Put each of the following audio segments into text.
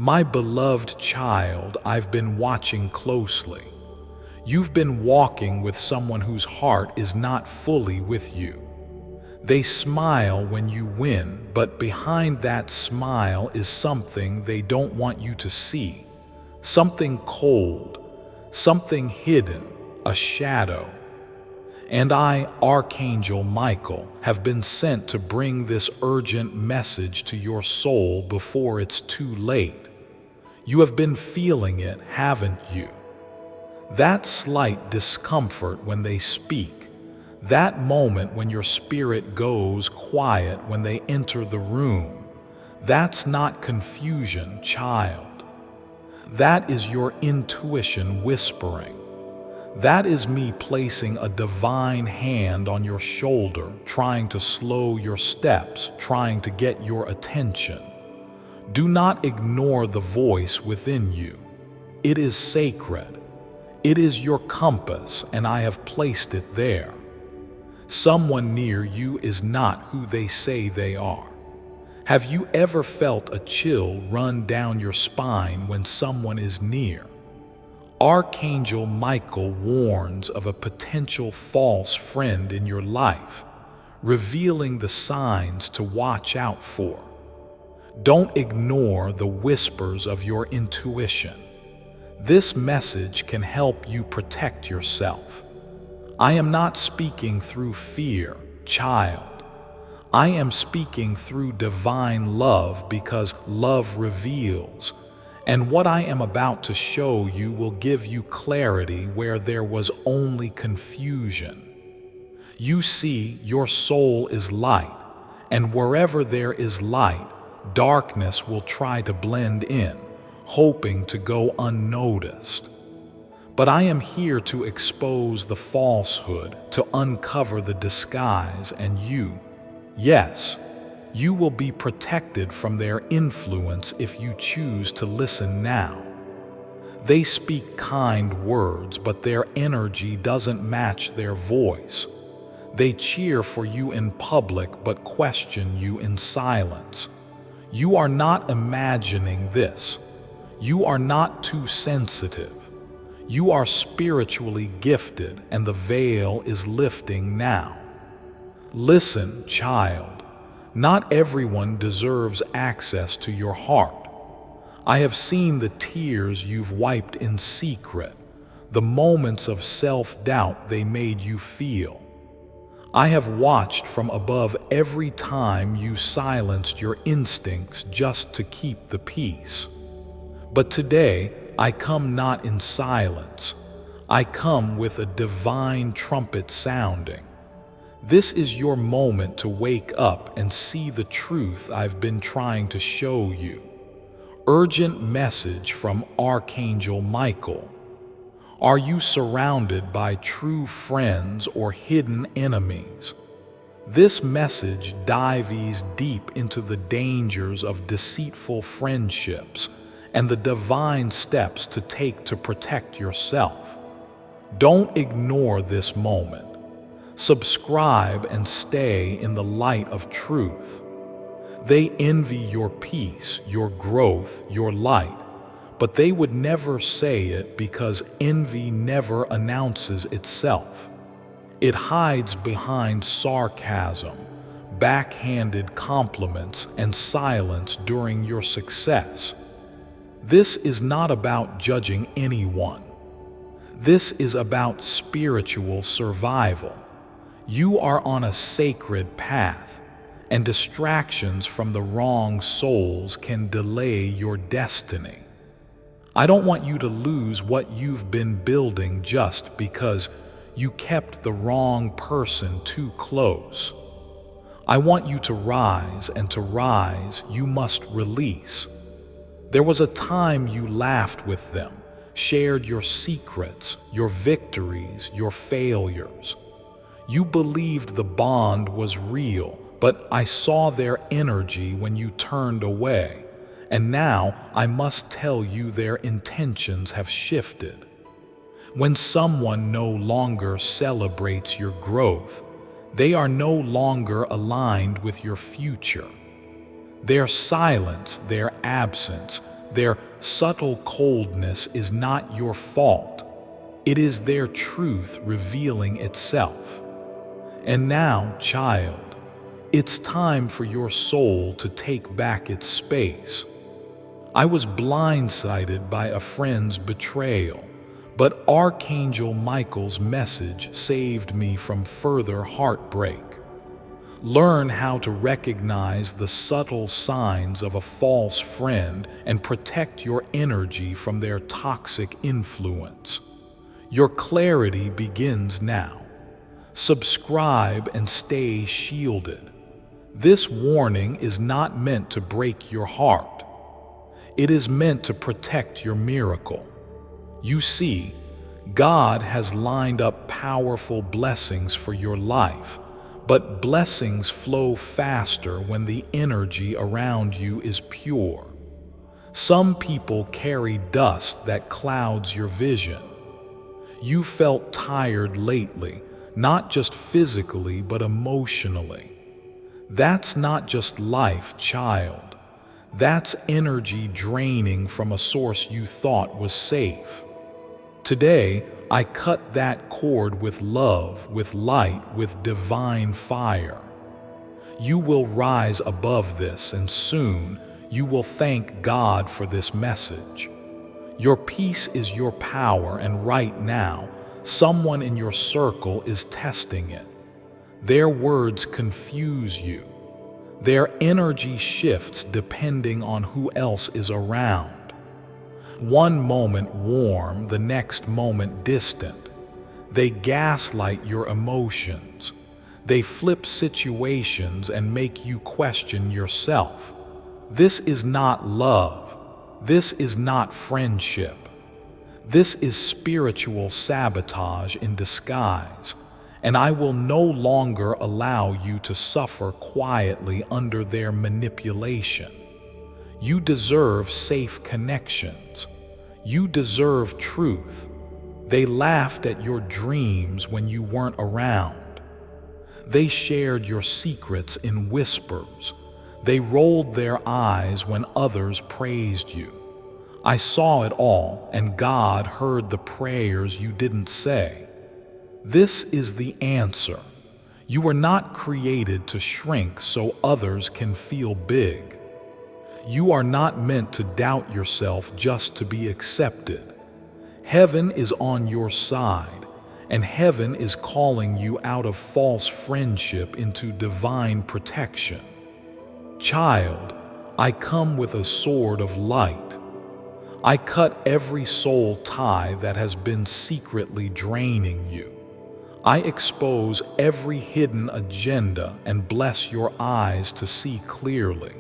My beloved child, I've been watching closely. You've been walking with someone whose heart is not fully with you. They smile when you win, but behind that smile is something they don't want you to see. Something cold, something hidden, a shadow. And I, Archangel Michael, have been sent to bring this urgent message to your soul before it's too late. You have been feeling it, haven't you? That slight discomfort when they speak, that moment when your spirit goes quiet when they enter the room, that's not confusion, child. That is your intuition whispering. That is me placing a divine hand on your shoulder, trying to slow your steps, trying to get your attention. Do not ignore the voice within you. It is sacred. It is your compass, and I have placed it there. Someone near you is not who they say they are. Have you ever felt a chill run down your spine when someone is near? Archangel Michael warns of a potential false friend in your life, revealing the signs to watch out for. Don't ignore the whispers of your intuition. This message can help you protect yourself. I am not speaking through fear, child. I am speaking through divine love because love reveals. And what I am about to show you will give you clarity where there was only confusion. You see, your soul is light, and wherever there is light, darkness will try to blend in, hoping to go unnoticed. But I am here to expose the falsehood, to uncover the disguise, and you, yes, you will be protected from their influence if you choose to listen now. They speak kind words, but their energy doesn't match their voice. They cheer for you in public, but question you in silence. You are not imagining this. You are not too sensitive. You are spiritually gifted, and the veil is lifting now. Listen, child. Not everyone deserves access to your heart. I have seen the tears you've wiped in secret, the moments of self-doubt they made you feel. I have watched from above every time you silenced your instincts just to keep the peace. But today, I come not in silence. I come with a divine trumpet sounding. This is your moment to wake up and see the truth I've been trying to show you. Urgent message from Archangel Michael. Are you surrounded by true friends or hidden enemies? This message dives deep into the dangers of deceitful friendships and the divine steps to take to protect yourself. Don't ignore this moment. Subscribe and stay in the light of truth. They envy your peace, your growth, your light, but they would never say it because envy never announces itself. It hides behind sarcasm, backhanded compliments, and silence during your success. This is not about judging anyone. This is about spiritual survival. You are on a sacred path, and distractions from the wrong souls can delay your destiny. I don't want you to lose what you've been building just because you kept the wrong person too close. I want you to rise, and to rise, you must release. There was a time you laughed with them, shared your secrets, your victories, your failures. You believed the bond was real, but I saw their energy when you turned away, and now I must tell you their intentions have shifted. When someone no longer celebrates your growth, they are no longer aligned with your future. Their silence, their absence, Their subtle coldness is not your fault. It is their truth revealing itself. And now, child, it's time for your soul to take back its space. I was blindsided by a friend's betrayal, but Archangel Michael's message saved me from further heartbreak. Learn how to recognize the subtle signs of a false friend and protect your energy from their toxic influence. Your clarity begins now. Subscribe and stay shielded. This warning is not meant to break your heart. It is meant to protect your miracle. You see, God has lined up powerful blessings for your life, but blessings flow faster when the energy around you is pure. Some people carry dust that clouds your vision. You felt tired lately, not just physically, but emotionally. That's not just life, child. That's energy draining from a source you thought was safe. Today, I cut that cord with love, with light, with divine fire. You will rise above this, and soon you will thank God for this message. Your peace is your power, and right now, someone in your circle is testing it. Their words confuse you. Their energy shifts depending on who else is around. One moment warm, the next moment distant. They gaslight your emotions. They flip situations and make you question yourself. This is not love. This is not friendship. This is spiritual sabotage in disguise, and I will no longer allow you to suffer quietly under their manipulation. You deserve safe connections. You deserve truth. They laughed at your dreams when you weren't around. They shared your secrets in whispers. They rolled their eyes when others praised you. I saw it all, and God heard the prayers you didn't say. This is the answer. You were not created to shrink so others can feel big. You are not meant to doubt yourself just to be accepted. Heaven is on your side, and heaven is calling you out of false friendship into divine protection. Child, I come with a sword of light. I cut every soul tie that has been secretly draining you. I expose every hidden agenda and bless your eyes to see clearly.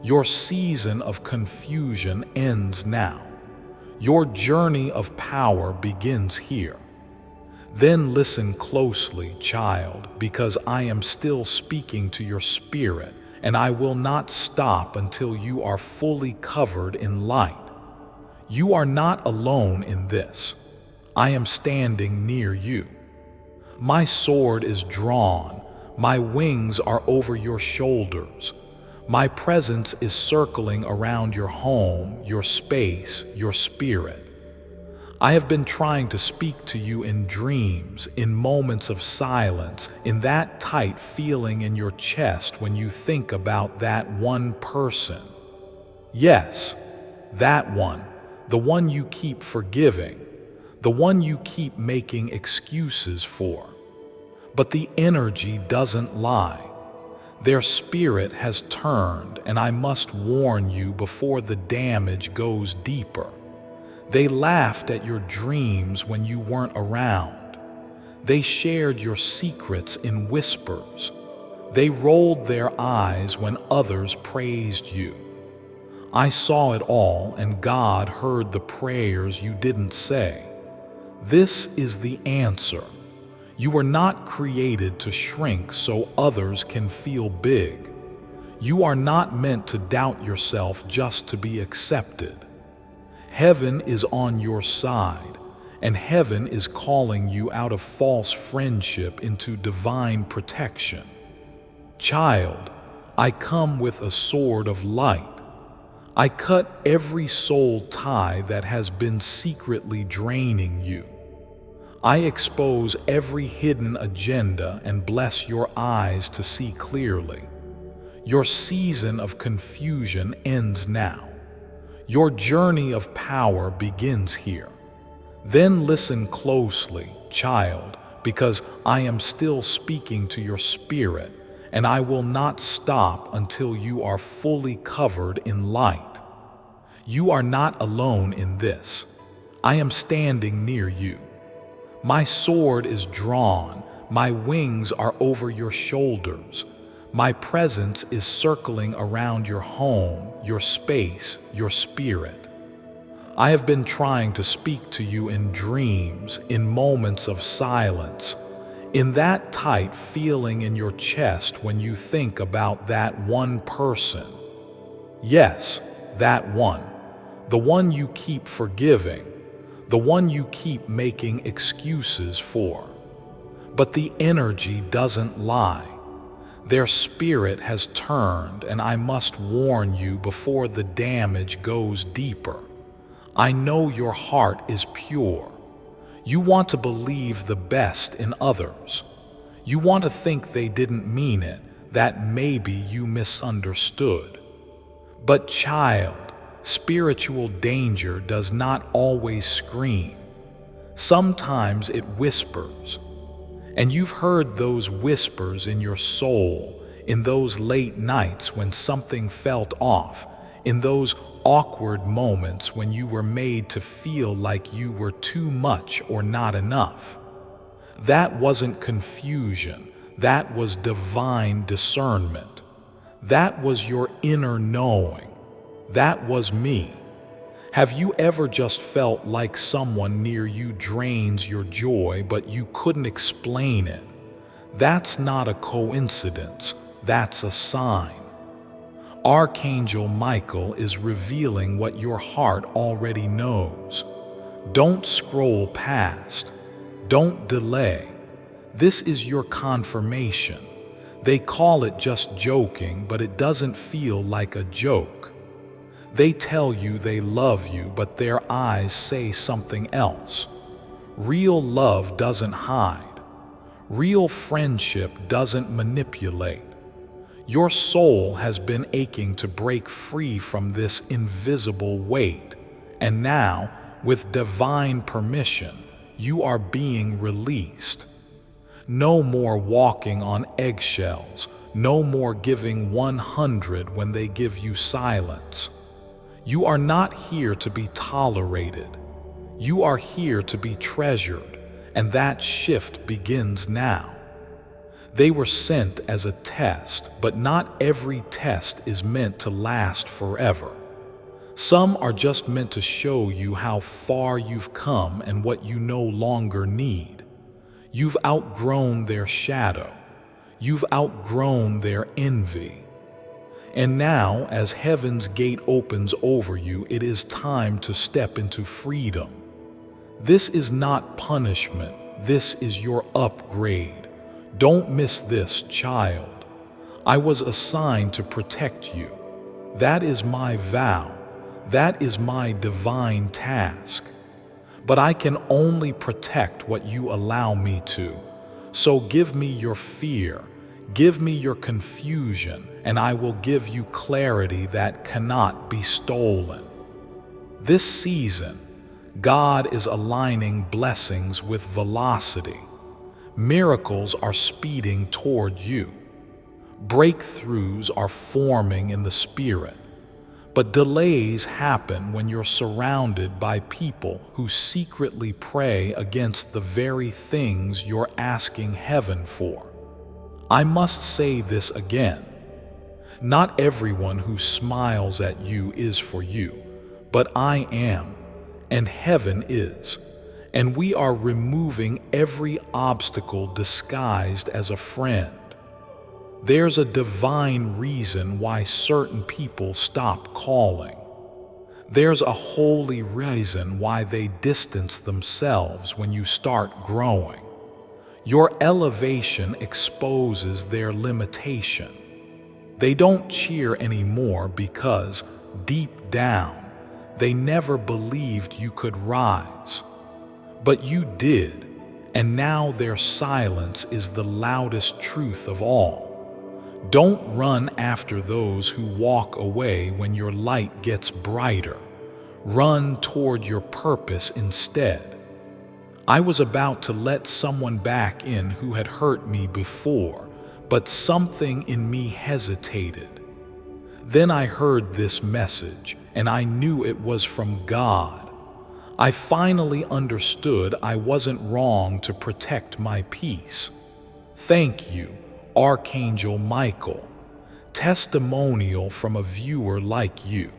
Your season of confusion ends now. Your journey of power begins here. Then listen closely, child, because I am still speaking to your spirit, and I will not stop until you are fully covered in light. You are not alone in this. I am standing near you. My sword is drawn. My wings are over your shoulders. My presence is circling around your home, your space, your spirit. I have been trying to speak to you in dreams, in moments of silence, in that tight feeling in your chest when you think about that one person. Yes, that one, the one you keep forgiving, the one you keep making excuses for. But the energy doesn't lie. Their spirit has turned, and I must warn you before the damage goes deeper. They laughed at your dreams when you weren't around. They shared your secrets in whispers. They rolled their eyes when others praised you. I saw it all, and God heard the prayers you didn't say. This is the answer. You were not created to shrink so others can feel big. You are not meant to doubt yourself just to be accepted. Heaven is on your side, and heaven is calling you out of false friendship into divine protection. Child, I come with a sword of light. I cut every soul tie that has been secretly draining you. I expose every hidden agenda and bless your eyes to see clearly. Your season of confusion ends now. Your journey of power begins here. Then listen closely, child, because I am still speaking to your spirit, and I will not stop until you are fully covered in light. You are not alone in this. I am standing near you. My sword is drawn, my wings are over your shoulders. My presence is circling around your home, your space, your spirit. I have been trying to speak to you in dreams, in moments of silence, in that tight feeling in your chest when you think about that one person. Yes, that one. The one you keep forgiving, the one you keep making excuses for. But the energy doesn't lie. Their spirit has turned, and I must warn you before the damage goes deeper. I know your heart is pure. You want to believe the best in others. You want to think they didn't mean it, that maybe you misunderstood. But child, spiritual danger does not always scream. Sometimes it whispers. And you've heard those whispers in your soul, in those late nights when something felt off, in those awkward moments when you were made to feel like you were too much or not enough. That wasn't confusion, that was divine discernment. That was your inner knowing. That was me. Have you ever just felt like someone near you drains your joy, but you couldn't explain it? That's not a coincidence, that's a sign. Archangel Michael is revealing what your heart already knows. Don't scroll past. Don't delay. This is your confirmation. They call it just joking, but it doesn't feel like a joke. They tell you they love you, but their eyes say something else. Real love doesn't hide. Real friendship doesn't manipulate. Your soul has been aching to break free from this invisible weight, and now, with divine permission, you are being released. No more walking on eggshells, no more giving 100 when they give you silence. You are not here to be tolerated. You are here to be treasured, and that shift begins now. They were sent as a test, but not every test is meant to last forever. Some are just meant to show you how far you've come and what you no longer need. You've outgrown their shadow. You've outgrown their envy. And now, as heaven's gate opens over you, it is time to step into freedom. This is not punishment. This is your upgrade. Don't miss this, child. I was assigned to protect you. That is my vow. That is my divine task. But I can only protect what you allow me to. So give me your fear, give me your confusion, and I will give you clarity that cannot be stolen. This season, God is aligning blessings with velocity. Miracles are speeding toward you. Breakthroughs are forming in the spirit. But delays happen when you're surrounded by people who secretly pray against the very things you're asking heaven for. I must say this again. Not everyone who smiles at you is for you, but I am, and heaven is. And we are removing every obstacle disguised as a friend. There's a divine reason why certain people stop calling. There's a holy reason why they distance themselves when you start growing. Your elevation exposes their limitation. They don't cheer anymore because deep down, they never believed you could rise. But you did, and now their silence is the loudest truth of all. Don't run after those who walk away when your light gets brighter. Run toward your purpose instead. I was about to let someone back in who had hurt me before, but something in me hesitated. Then I heard this message, and I knew it was from God. I finally understood I wasn't wrong to protect my peace. Thank you, Archangel Michael. Testimonial from a viewer like you.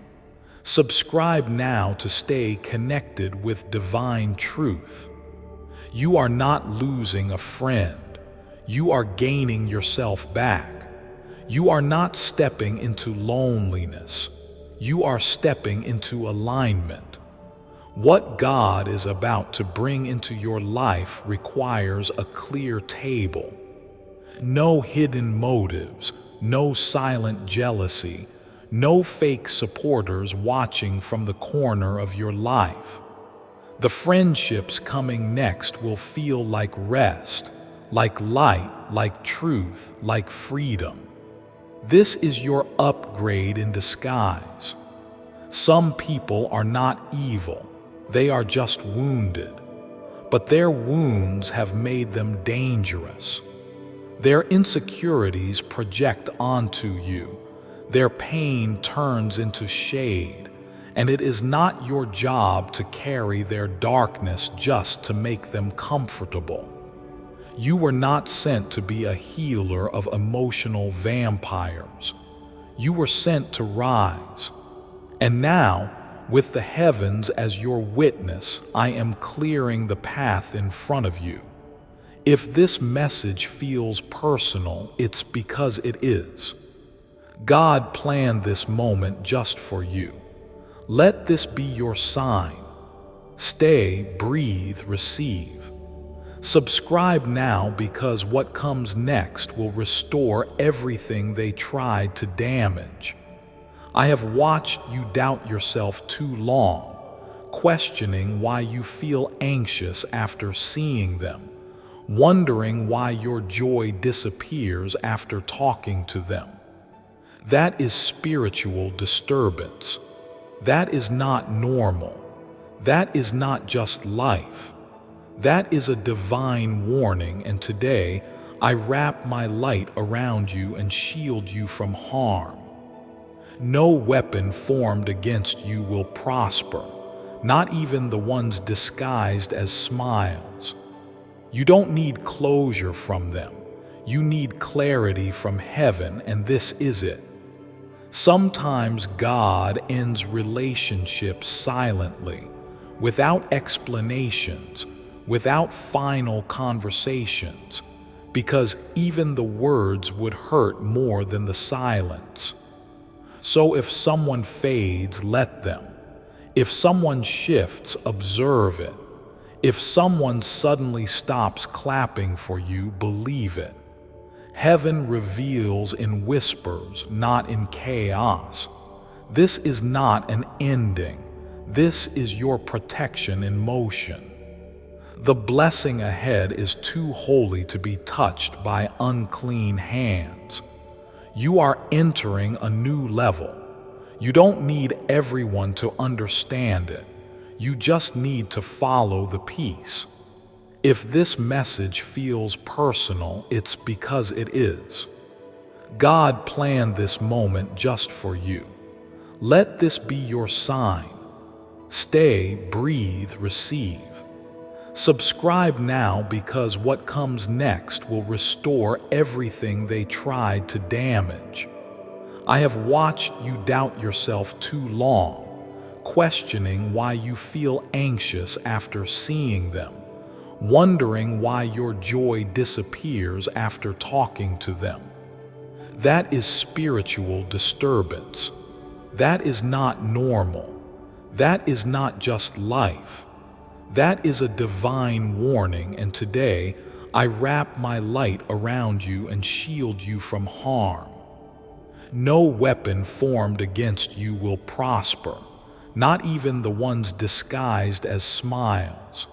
Subscribe now to stay connected with divine truth. You are not losing a friend. You are gaining yourself back. You are not stepping into loneliness. You are stepping into alignment. What God is about to bring into your life requires a clear table. No hidden motives, no silent jealousy, no fake supporters watching from the corner of your life. The friendships coming next will feel like rest, like light, like truth, like freedom. This is your upgrade in disguise. Some people are not evil, they are just wounded. But their wounds have made them dangerous. Their insecurities project onto you. Their pain turns into shade, and it is not your job to carry their darkness just to make them comfortable. You were not sent to be a healer of emotional vampires. You were sent to rise. And now, with the heavens as your witness, I am clearing the path in front of you. If this message feels personal, it's because it is. God planned this moment just for you. Let this be your sign. Stay, breathe, receive. Subscribe now, because what comes next will restore everything they tried to damage. I have watched you doubt yourself too long, questioning why you feel anxious after seeing them, wondering why your joy disappears after talking to them. That is spiritual disturbance. That is not normal. That is not just life. That is a divine warning, and today I wrap my light around you and shield you from harm. No weapon formed against you will prosper, not even the ones disguised as smiles. You don't need closure from them. You need clarity from heaven, and this is it. Sometimes God ends relationships silently, without explanations, without final conversations, because even the words would hurt more than the silence. So if someone fades, let them. If someone shifts, observe it. If someone suddenly stops clapping for you, believe it. Heaven reveals in whispers, not in chaos. This is not an ending. This is your protection in motion. The blessing ahead is too holy to be touched by unclean hands. You are entering a new level. You don't need everyone to understand it. You just need to follow the peace. If this message feels personal, it's because it is. God planned this moment just for you. Let this be your sign. Stay, breathe, receive. Subscribe now, because what comes next will restore everything they tried to damage. I have watched you doubt yourself too long, questioning why you feel anxious after seeing them, wondering why your joy disappears after talking to them. That is spiritual disturbance. That is not normal. That is not just life. That is a divine warning, and today I wrap my light around you and shield you from harm. No weapon formed against you will prosper, not even the ones disguised as smiles.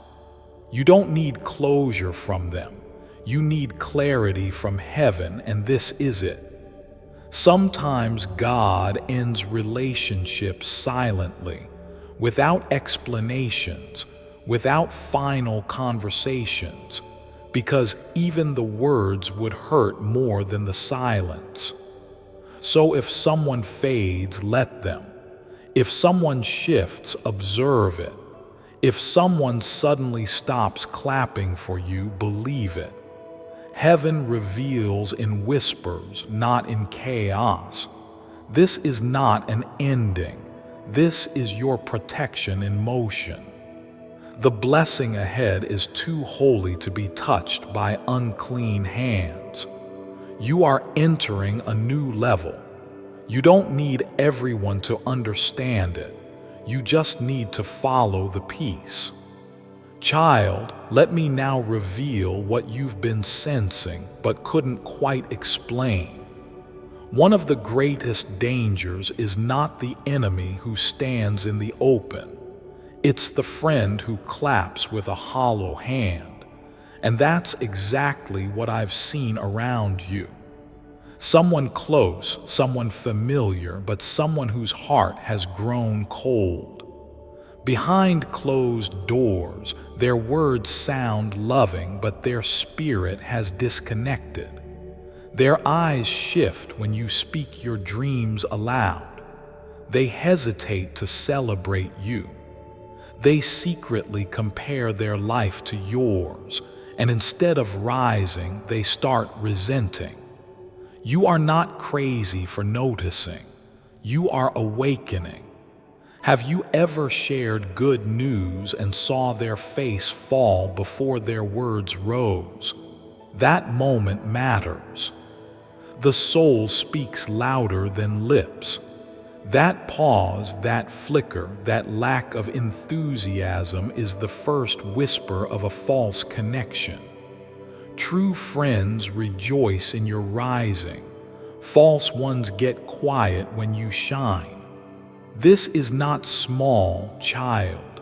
You don't need closure from them. You need clarity from heaven, and this is it. Sometimes God ends relationships silently, without explanations, without final conversations, because even the words would hurt more than the silence. So if someone fades, let them. If someone shifts, observe it. If someone suddenly stops clapping for you, believe it. Heaven reveals in whispers, not in chaos. This is not an ending. This is your protection in motion. The blessing ahead is too holy to be touched by unclean hands. You are entering a new level. You don't need everyone to understand it. You just need to follow the peace. Child, let me now reveal what you've been sensing but couldn't quite explain. One of the greatest dangers is not the enemy who stands in the open. It's the friend who claps with a hollow hand. And that's exactly what I've seen around you. Someone close, someone familiar, but someone whose heart has grown cold. Behind closed doors, their words sound loving, but their spirit has disconnected. Their eyes shift when you speak your dreams aloud. They hesitate to celebrate you. They secretly compare their life to yours, and instead of rising, they start resenting. You are not crazy for noticing. You are awakening. Have you ever shared good news and saw their face fall before their words rose? That moment matters. The soul speaks louder than lips. That pause, that flicker, that lack of enthusiasm is the first whisper of a false connection. True friends rejoice in your rising. False ones get quiet when you shine. This is not small, child.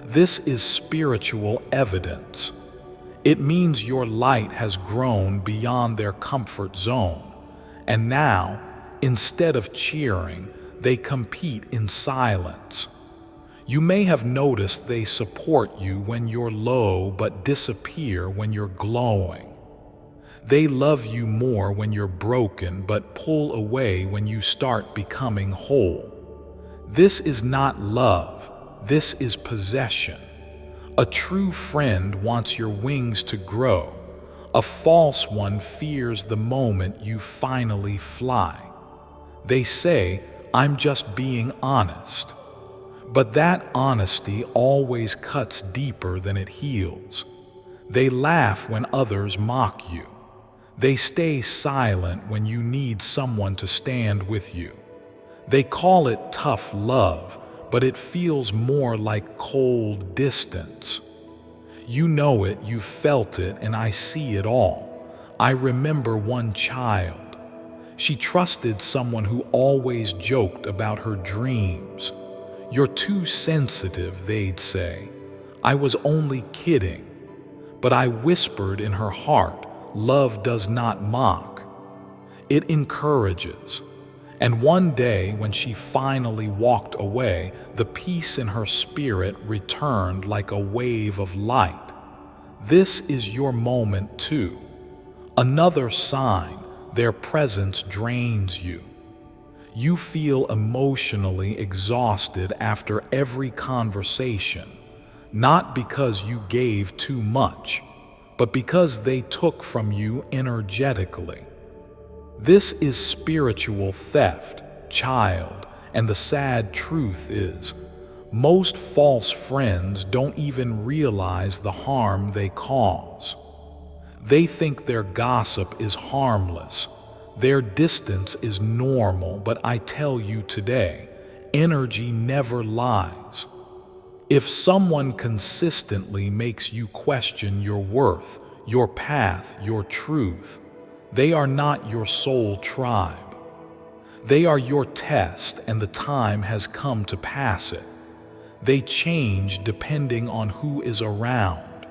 This is spiritual evidence. It means your light has grown beyond their comfort zone, and now, instead of cheering, they compete in silence. You may have noticed they support you when you're low but disappear when you're glowing. They love you more when you're broken but pull away when you start becoming whole. This is not love, this is possession. A true friend wants your wings to grow. A false one fears the moment you finally fly. They say, I'm just being honest. But that honesty always cuts deeper than it heals. They laugh when others mock you. They stay silent when you need someone to stand with you. They call it tough love, but it feels more like cold distance. You know it, you felt it, and I see it all. I remember one child. She trusted someone who always joked about her dreams. You're too sensitive, they'd say. I was only kidding. But I whispered in her heart, love does not mock. It encourages. And one day, when she finally walked away, the peace in her spirit returned like a wave of light. This is your moment too. Another sign, their presence drains you. You feel emotionally exhausted after every conversation, not because you gave too much, but because they took from you energetically. This is spiritual theft, child, and the sad truth is, most false friends don't even realize the harm they cause. They think their gossip is harmless, their distance is normal, but I tell you today, energy never lies. If someone consistently makes you question your worth, your path, your truth, they are not your soul tribe. They are your test, and the time has come to pass it. They change depending on who is around.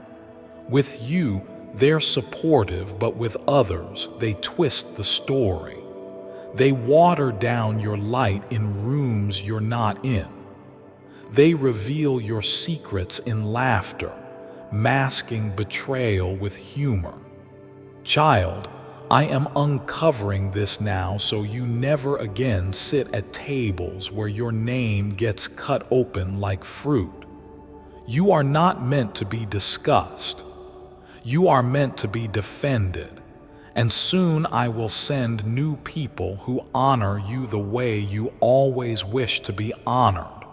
With you, they're supportive, but with others, they twist the story. They water down your light in rooms you're not in. They reveal your secrets in laughter, masking betrayal with humor. Child, I am uncovering this now so you never again sit at tables where your name gets cut open like fruit. You are not meant to be discussed. You are meant to be defended. And soon I will send new people who honor you the way you always wish to be honored.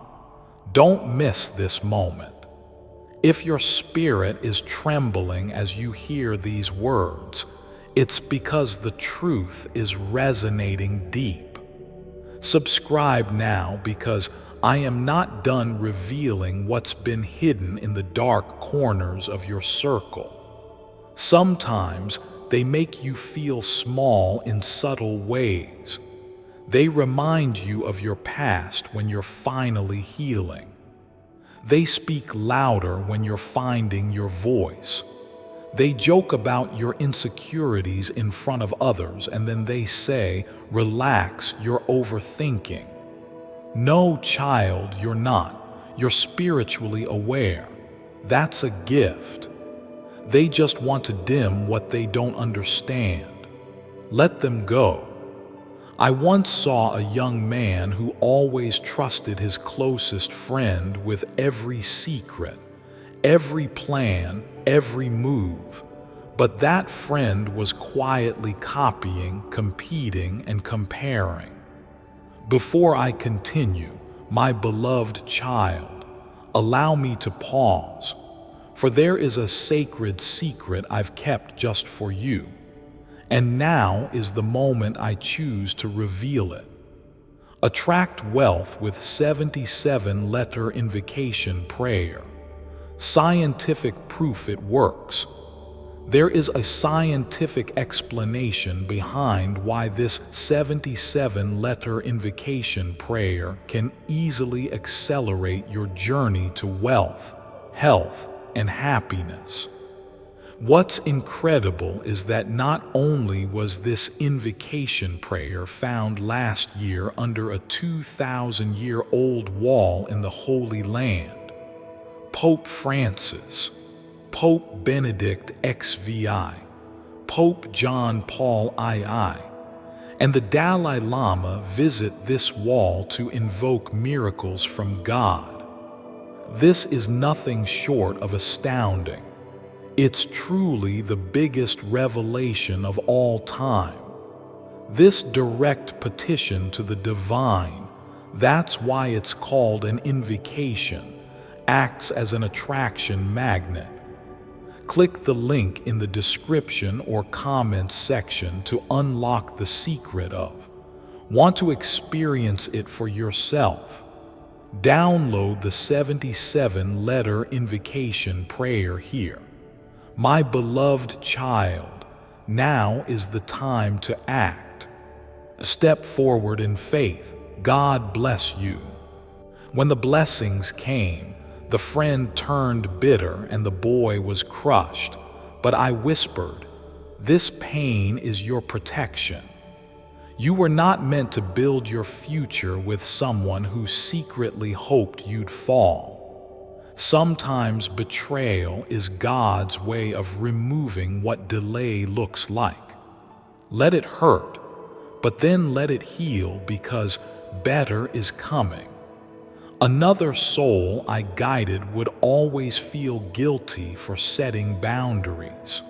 Don't miss this moment. If your spirit is trembling as you hear these words, it's because the truth is resonating deep. Subscribe now, because I am not done revealing what's been hidden in the dark corners of your circle. Sometimes they make you feel small in subtle ways. They remind you of your past when you're finally healing. They speak louder when you're finding your voice. They joke about your insecurities in front of others, and then they say, "Relax, you're overthinking." No, child, you're not. You're spiritually aware. That's a gift. They just want to dim what they don't understand. Let them go. I once saw a young man who always trusted his closest friend with every secret, every plan, every move. But that friend was quietly copying, competing, and comparing. Before I continue, my beloved child, allow me to pause, for there is a sacred secret I've kept just for you. And now is the moment I choose to reveal it. Attract wealth with 77-letter invocation prayer. Scientific proof it works. There is a scientific explanation behind why this 77-letter invocation prayer can easily accelerate your journey to wealth, health, and happiness. What's incredible is that not only was this invocation prayer found last year under a 2,000-year-old wall in the Holy Land, Pope Francis, Pope Benedict XVI, Pope John Paul II, and the Dalai Lama visit this wall to invoke miracles from God. This is nothing short of astounding. It's truly the biggest revelation of all time. This direct petition to the divine, that's why it's called an invocation, acts as an attraction magnet. Click the link in the description or comments section to unlock the secret of. Want to experience it for yourself? Download the 77-letter invocation prayer here. My beloved child, now is the time to act. Step forward in faith. God bless you. When the blessings came, the friend turned bitter and the boy was crushed. But I whispered, "This pain is your protection." You were not meant to build your future with someone who secretly hoped you'd fall. Sometimes betrayal is God's way of removing what delay looks like. Let it hurt, but then let it heal, because better is coming. Another soul I guided would always feel guilty for setting boundaries.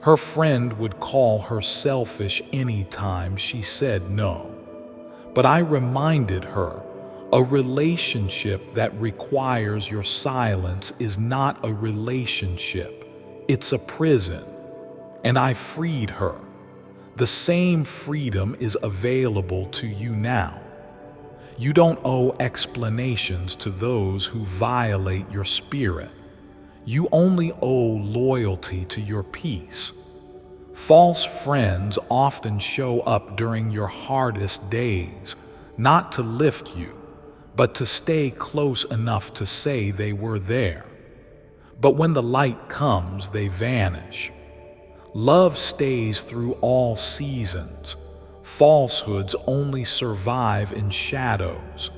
Her friend would call her selfish anytime she said no. But I reminded her, a relationship that requires your silence is not a relationship, it's a prison. And I freed her. The same freedom is available to you now. You don't owe explanations to those who violate your spirit. You only owe loyalty to your peace. False friends often show up during your hardest days, not to lift you, but to stay close enough to say they were there. But when the light comes, they vanish. Love stays through all seasons. Falsehoods only survive in shadows.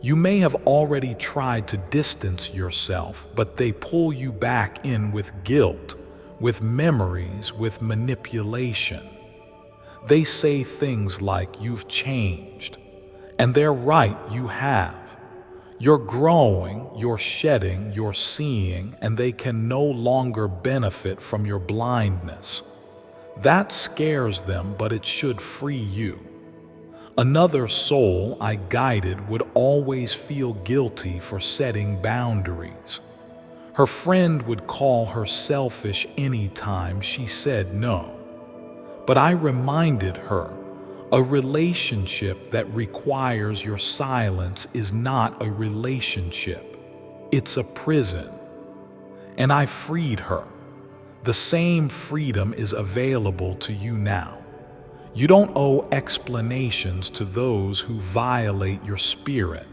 You may have already tried to distance yourself, but they pull you back in with guilt, with memories, with manipulation. They say things like, "You've changed." And they're right, you have. You're growing, you're shedding, you're seeing, and they can no longer benefit from your blindness. That scares them, but it should free you. Another soul I guided would always feel guilty for setting boundaries. Her friend would call her selfish anytime she said no. But I reminded her, a relationship that requires your silence is not a relationship. It's a prison. And I freed her. The same freedom is available to you now. You don't owe explanations to those who violate your spirit.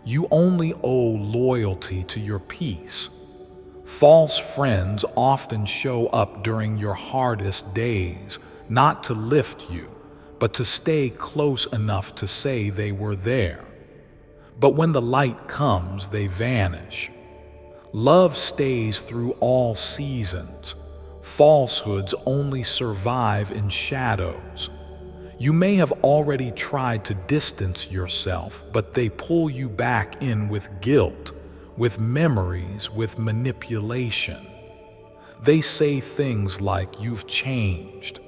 You only owe loyalty to your peace. False friends often show up during your hardest days, not to lift you, but to stay close enough to say they were there. But when the light comes, they vanish. Love stays through all seasons. Falsehoods only survive in shadows. You may have already tried to distance yourself, but they pull you back in with guilt, with memories, with manipulation. They say things like, "You've changed."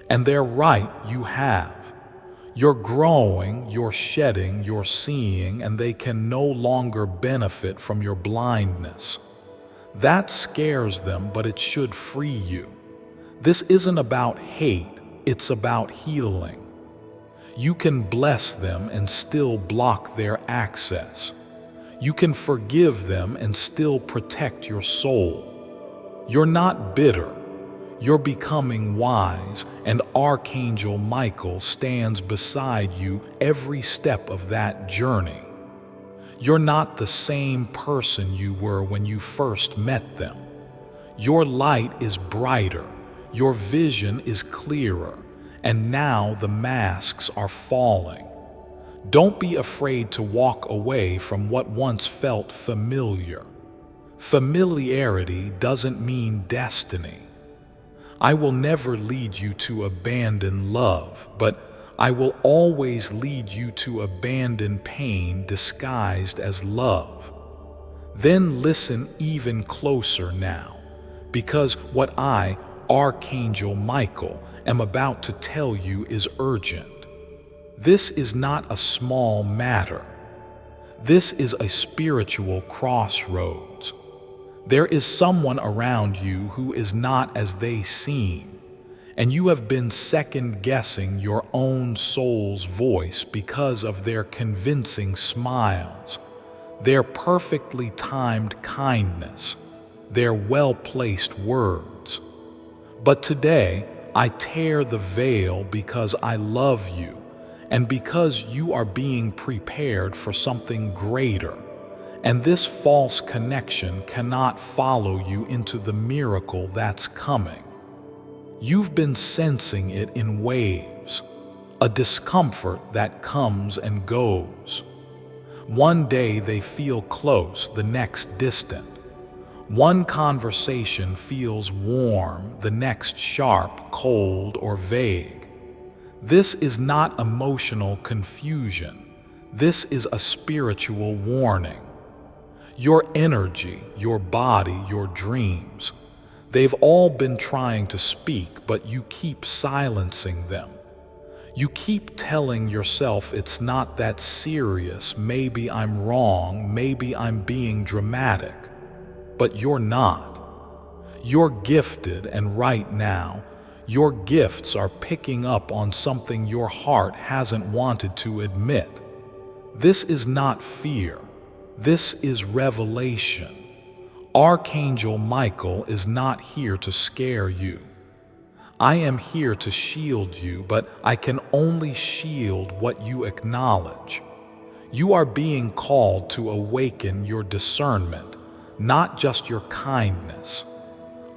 And they're right, you have. You're growing, you're shedding, you're seeing, and they can no longer benefit from your blindness. That scares them, but it should free you. This isn't about hate, it's about healing. You can bless them and still block their access. You can forgive them and still protect your soul. You're not bitter. You're becoming wise, and Archangel Michael stands beside you every step of that journey. You're not the same person you were when you first met them. Your light is brighter, your vision is clearer, and now the masks are falling. Don't be afraid to walk away from what once felt familiar. Familiarity doesn't mean destiny. I will never lead you to abandon love, but I will always lead you to abandon pain disguised as love. Then listen even closer now, because what I, Archangel Michael, am about to tell you is urgent. This is not a small matter. This is a spiritual crossroads. There is someone around you who is not as they seem, and you have been second-guessing your own soul's voice because of their convincing smiles, their perfectly timed kindness, their well-placed words. But today, I tear the veil because I love you, and because you are being prepared for something greater. And this false connection cannot follow you into the miracle that's coming. You've been sensing it in waves, a discomfort that comes and goes. One day they feel close, the next distant. One conversation feels warm, the next sharp, cold, or vague. This is not emotional confusion. This is a spiritual warning. Your energy, your body, your dreams, they've all been trying to speak, but you keep silencing them. You keep telling yourself it's not that serious, maybe I'm wrong, maybe I'm being dramatic. But you're not. You're gifted, and right now, your gifts are picking up on something your heart hasn't wanted to admit. This is not fear. This is revelation. Archangel Michael is not here to scare you. I am here to shield you, but I can only shield what you acknowledge. You are being called to awaken your discernment, not just your kindness.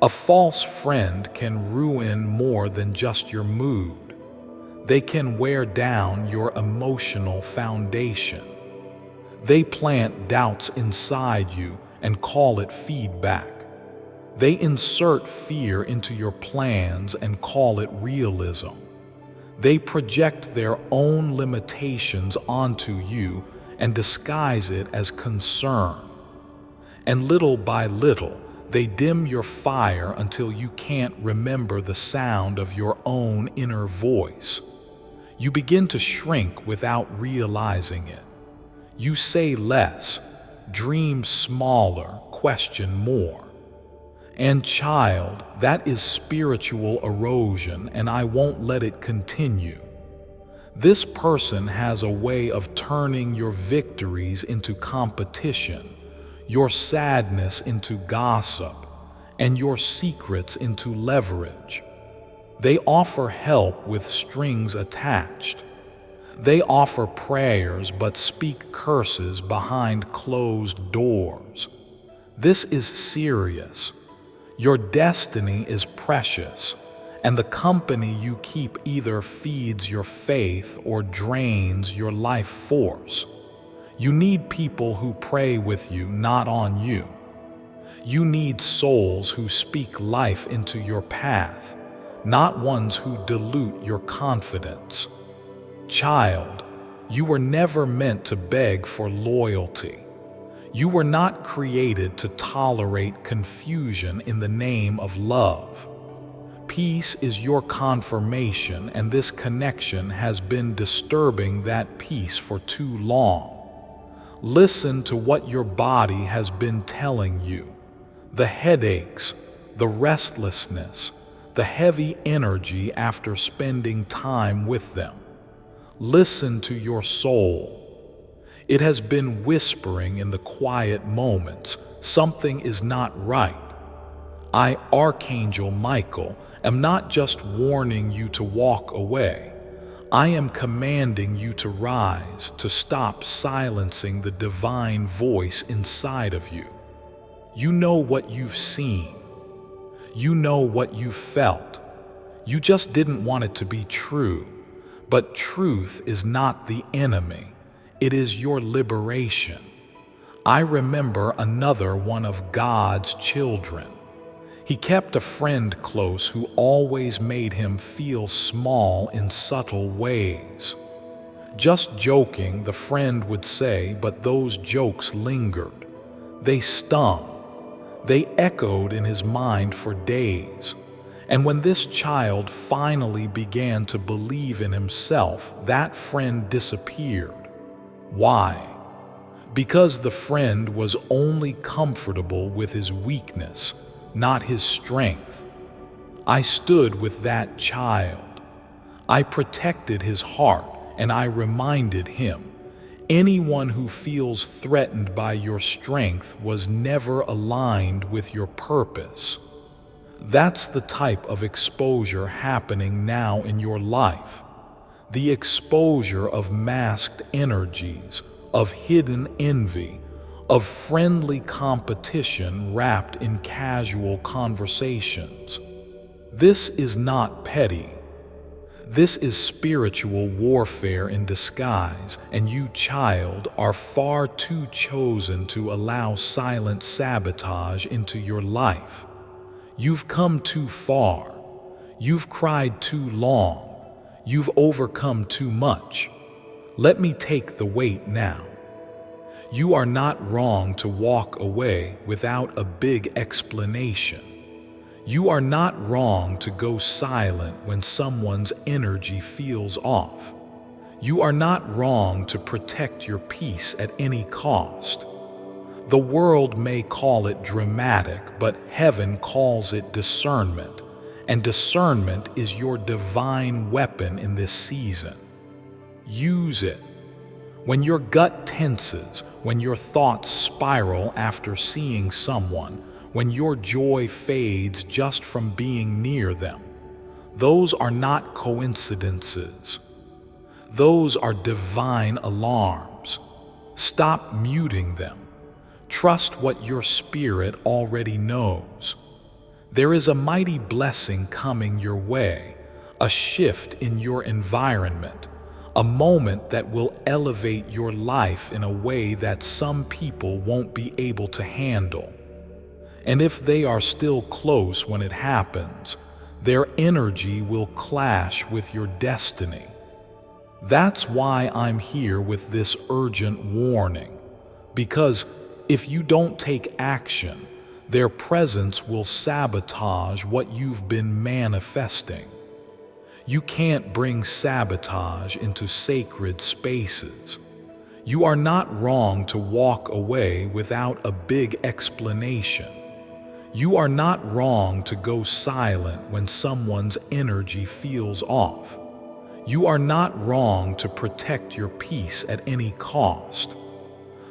A false friend can ruin more than just your mood. They can wear down your emotional foundation. They plant doubts inside you and call it feedback. They insert fear into your plans and call it realism. They project their own limitations onto you and disguise it as concern. And little by little, they dim your fire until you can't remember the sound of your own inner voice. You begin to shrink without realizing it. You say less, dream smaller, question more. And child, that is spiritual erosion, and I won't let it continue. This person has a way of turning your victories into competition, your sadness into gossip, and your secrets into leverage. They offer help with strings attached. They offer prayers but speak curses behind closed doors. This is serious. Your destiny is precious, and the company you keep either feeds your faith or drains your life force. You need people who pray with you, not on you. You need souls who speak life into your path, not ones who dilute your confidence. Child, you were never meant to beg for loyalty. You were not created to tolerate confusion in the name of love. Peace is your confirmation, and this connection has been disturbing that peace for too long. Listen to what your body has been telling you. The headaches, the restlessness, the heavy energy after spending time with them. Listen to your soul. It has been whispering in the quiet moments, something is not right. I, Archangel Michael, am not just warning you to walk away. I am commanding you to rise, to stop silencing the divine voice inside of you. You know what you've seen. You know what you've felt. You just didn't want it to be true. But truth is not the enemy. It is your liberation. I remember another one of God's children. He kept a friend close who always made him feel small in subtle ways. Just joking, the friend would say, but those jokes lingered. They stung. They echoed in his mind for days. And when this child finally began to believe in himself, that friend disappeared. Why? Because the friend was only comfortable with his weakness, not his strength. I stood with that child. I protected his heart, and I reminded him, anyone who feels threatened by your strength was never aligned with your purpose. That's the type of exposure happening now in your life. The exposure of masked energies, of hidden envy, of friendly competition wrapped in casual conversations. This is not petty. This is spiritual warfare in disguise, and you, child, are far too chosen to allow silent sabotage into your life. You've come too far. You've cried too long. You've overcome too much. Let me take the weight now. You are not wrong to walk away without a big explanation. You are not wrong to go silent when someone's energy feels off. You are not wrong to protect your peace at any cost. The world may call it dramatic, but heaven calls it discernment, and discernment is your divine weapon in this season. Use it. When your gut tenses, when your thoughts spiral after seeing someone, when your joy fades just from being near them, Those are not coincidences. Those are divine alarms. Stop muting them. Trust what your spirit already knows. There is a mighty blessing coming your way, a shift in your environment, a moment that will elevate your life in a way that some people won't be able to handle. And if they are still close when it happens, their energy will clash with your destiny. That's why I'm here with this urgent warning, because if you don't take action, their presence will sabotage what you've been manifesting. You can't bring sabotage into sacred spaces. You are not wrong to walk away without a big explanation. You are not wrong to go silent when someone's energy feels off. You are not wrong to protect your peace at any cost.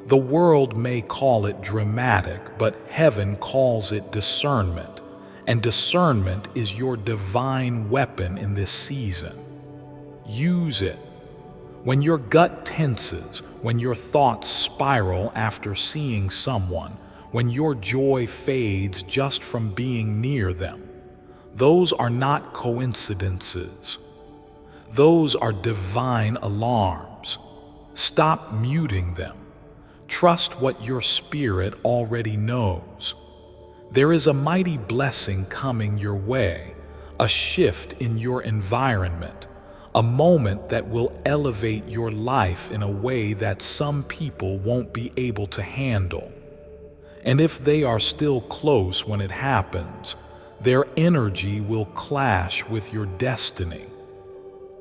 The world may call it dramatic, but heaven calls it discernment, and discernment is your divine weapon in this season. Use it. When your gut tenses, when your thoughts spiral after seeing someone, when your joy fades just from being near them, those are not coincidences. Those are divine alarms. Stop muting them. Trust what your spirit already knows. There is a mighty blessing coming your way, a shift in your environment, a moment that will elevate your life in a way that some people won't be able to handle. And if they are still close when it happens, their energy will clash with your destiny.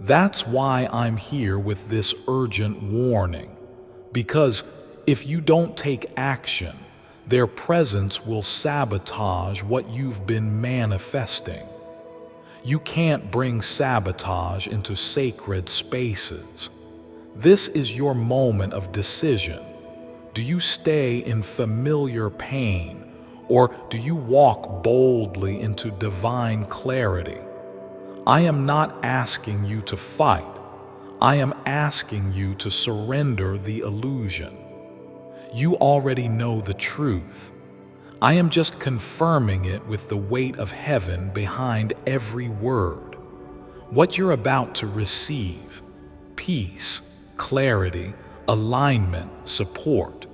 That's why I'm here with this urgent warning, because if you don't take action, their presence will sabotage what you've been manifesting. You can't bring sabotage into sacred spaces. This is your moment of decision. Do you stay in familiar pain, or do you walk boldly into divine clarity? I am not asking you to fight. I am asking you to surrender the illusion. You already know the truth. I am just confirming it with the weight of heaven behind every word. What you're about to receive, peace, clarity, alignment, support,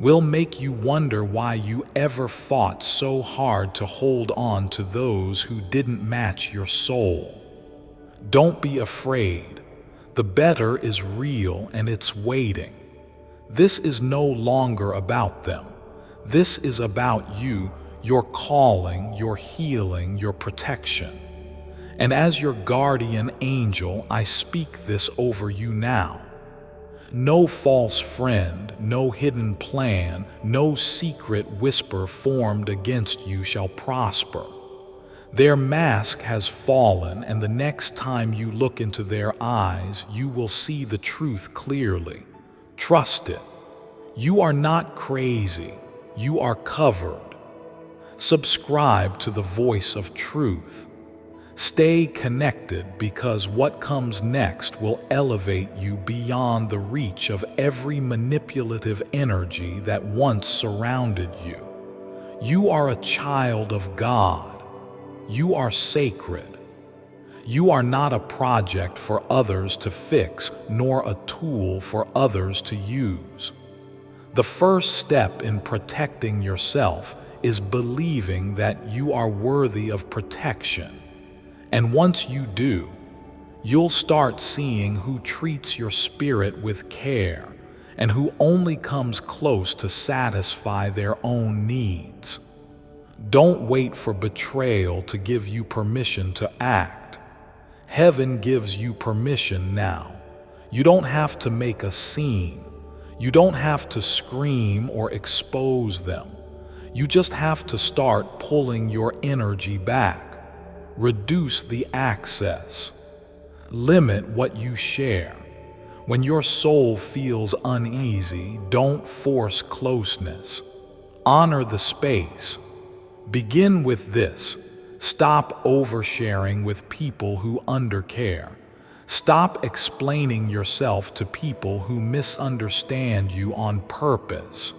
will make you wonder why you ever fought so hard to hold on to those who didn't match your soul. Don't be afraid. The better is real and it's waiting. This is no longer about them. This is about you, your calling, your healing, your protection. And as your guardian angel, I speak this over you now. No false friend, no hidden plan, no secret whisper formed against you shall prosper. Their mask has fallen, and the next time you look into their eyes, you will see the truth clearly. Trust it. You are not crazy. You are covered. Subscribe to the voice of truth. Stay connected, because what comes next will elevate you beyond the reach of every manipulative energy that once surrounded you. You are a child of God. You are sacred. You are not a project for others to fix, nor a tool for others to use. The first step in protecting yourself is believing that you are worthy of protection. And once you do, you'll start seeing who treats your spirit with care and who only comes close to satisfy their own needs. Don't wait for betrayal to give you permission to act. Heaven gives you permission now. You don't have to make a scene. You don't have to scream or expose them. You just have to start pulling your energy back. Reduce the access. Limit what you share. When your soul feels uneasy, don't force closeness. Honor the space. Begin with this. Stop oversharing with people who undercare. Stop explaining yourself to people who misunderstand you on purpose.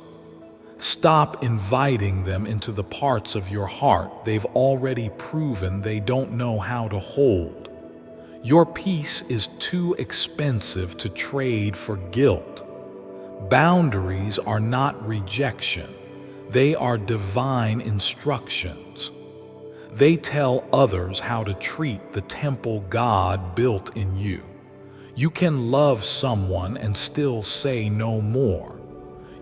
Stop inviting them into the parts of your heart they've already proven they don't know how to hold. Your peace is too expensive to trade for guilt. Boundaries are not rejection. They are divine instructions. They tell others how to treat the temple God built in you. You can love someone and still say no more.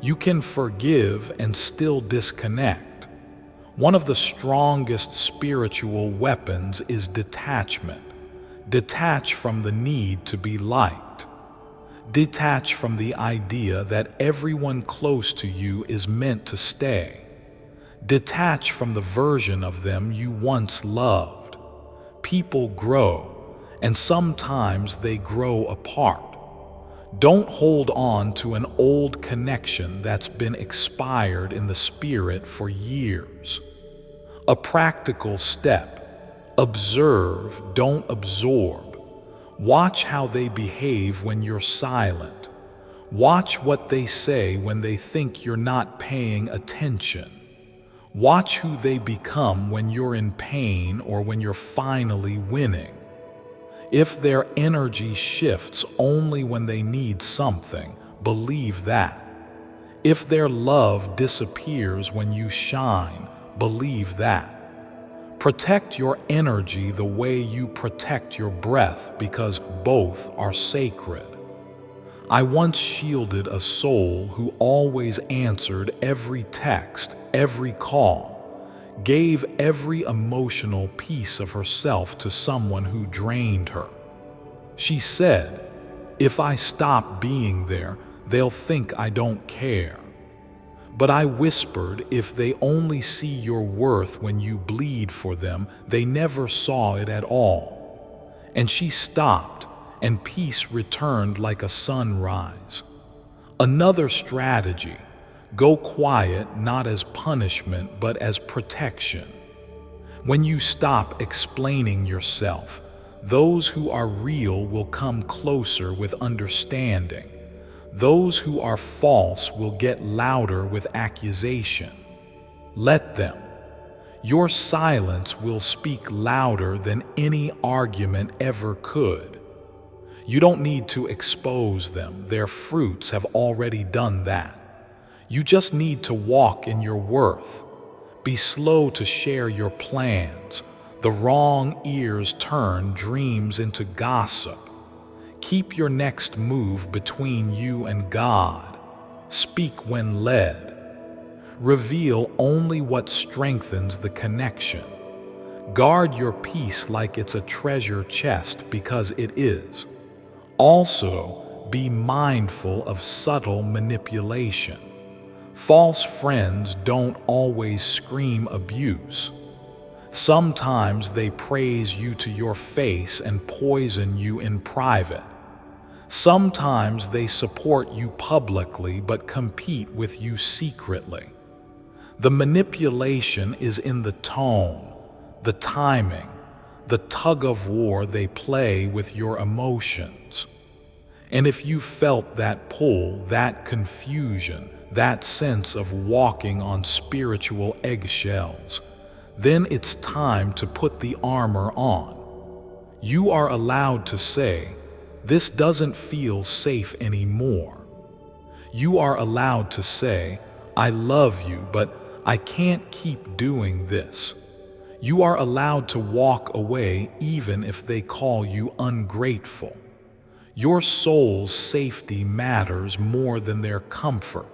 You can forgive and still disconnect. One of the strongest spiritual weapons is detachment. Detach from the need to be liked. Detach from the idea that everyone close to you is meant to stay. Detach from the version of them you once loved. People grow, and sometimes they grow apart. Don't hold on to an old connection that's been expired in the spirit for years. A practical step: observe, don't absorb. Watch how they behave when you're silent. Watch what they say when they think you're not paying attention. Watch who they become when you're in pain or when you're finally winning. If their energy shifts only when they need something, believe that. If their love disappears when you shine, believe that. Protect your energy the way you protect your breath, because both are sacred. I once shielded a soul who always answered every text, every call, gave every emotional piece of herself to someone who drained her. She said, "If I stop being there, they'll think I don't care." But I whispered, if they only see your worth when you bleed for them, they never saw it at all. And she stopped, and peace returned like a sunrise. Another strategy: go quiet, not as punishment, but as protection. When you stop explaining yourself, those who are real will come closer with understanding. Those who are false will get louder with accusation. Let them. Your silence will speak louder than any argument ever could. You don't need to expose them. Their fruits have already done that. You just need to walk in your worth. Be slow to share your plans. The wrong ears turn dreams into gossip. Keep your next move between you and God. Speak when led. Reveal only what strengthens the connection. Guard your peace like it's a treasure chest, because it is. Also, be mindful of subtle manipulation. False friends don't always scream abuse. Sometimes they praise you to your face and poison you in private. Sometimes they support you publicly but compete with you secretly. The manipulation is in the tone, the timing, the tug-of-war they play with your emotions. And if you felt that pull, that confusion, that sense of walking on spiritual eggshells, then it's time to put the armor on. You are allowed to say, "This doesn't feel safe anymore." You are allowed to say, "I love you, but I can't keep doing this." You are allowed to walk away even if they call you ungrateful. Your soul's safety matters more than their comfort.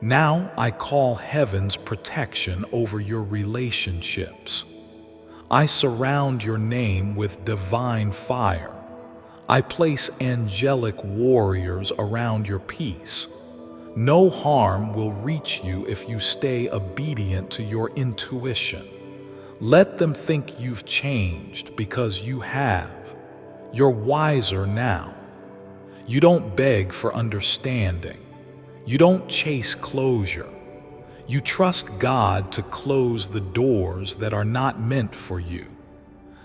Now I call heaven's protection over your relationships. I surround your name with divine fire. I place angelic warriors around your peace. No harm will reach you if you stay obedient to your intuition. Let them think you've changed, because you have. You're wiser now. You don't beg for understanding. You don't chase closure. You trust God to close the doors that are not meant for you.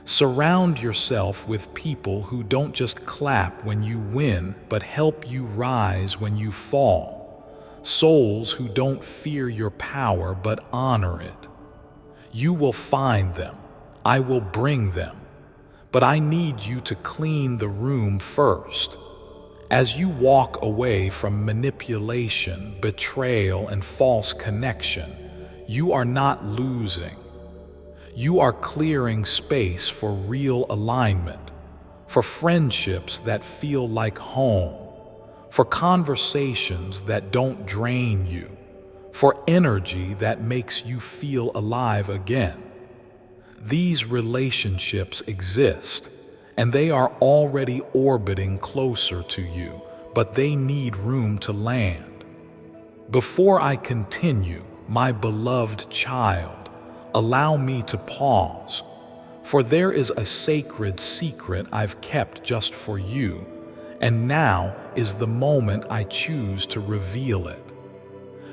Surround yourself with people who don't just clap when you win, but help you rise when you fall. Souls who don't fear your power, but honor it. You will find them. I will bring them. But I need you to clean the room first. As you walk away from manipulation, betrayal, and false connection, you are not losing. You are clearing space for real alignment, for friendships that feel like home, for conversations that don't drain you, for energy that makes you feel alive again. These relationships exist, and they are already orbiting closer to you, but they need room to land. Before I continue, my beloved child, allow me to pause, for there is a sacred secret I've kept just for you, and now is the moment I choose to reveal it.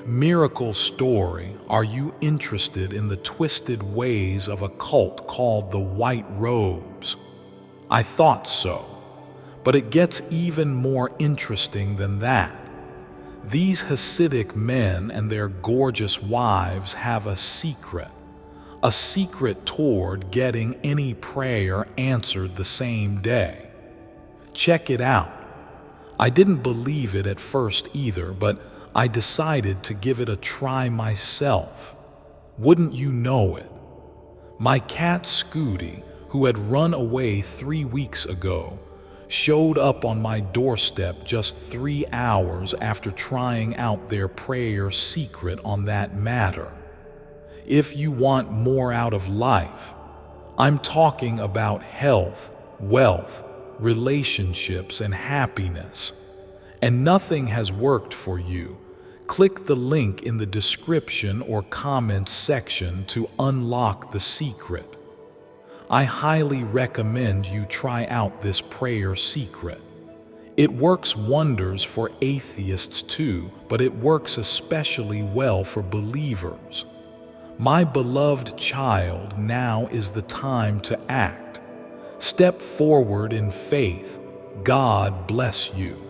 Miracle story, are you interested in the twisted ways of a cult called the White Robes? I thought so, but it gets even more interesting than that. These Hasidic men and their gorgeous wives have a secret toward getting any prayer answered the same day. Check it out. I didn't believe it at first either, but I decided to give it a try myself. Wouldn't you know it? My cat Scooty, who had run away 3 weeks ago, showed up on my doorstep just 3 hours after trying out their prayer secret on that matter. If you want more out of life, I'm talking about health, wealth, relationships, and happiness, and nothing has worked for you, click the link in the description or comments section to unlock the secret. I highly recommend you try out this prayer secret. It works wonders for atheists too, but it works especially well for believers. My beloved child, now is the time to act. Step forward in faith. God bless you.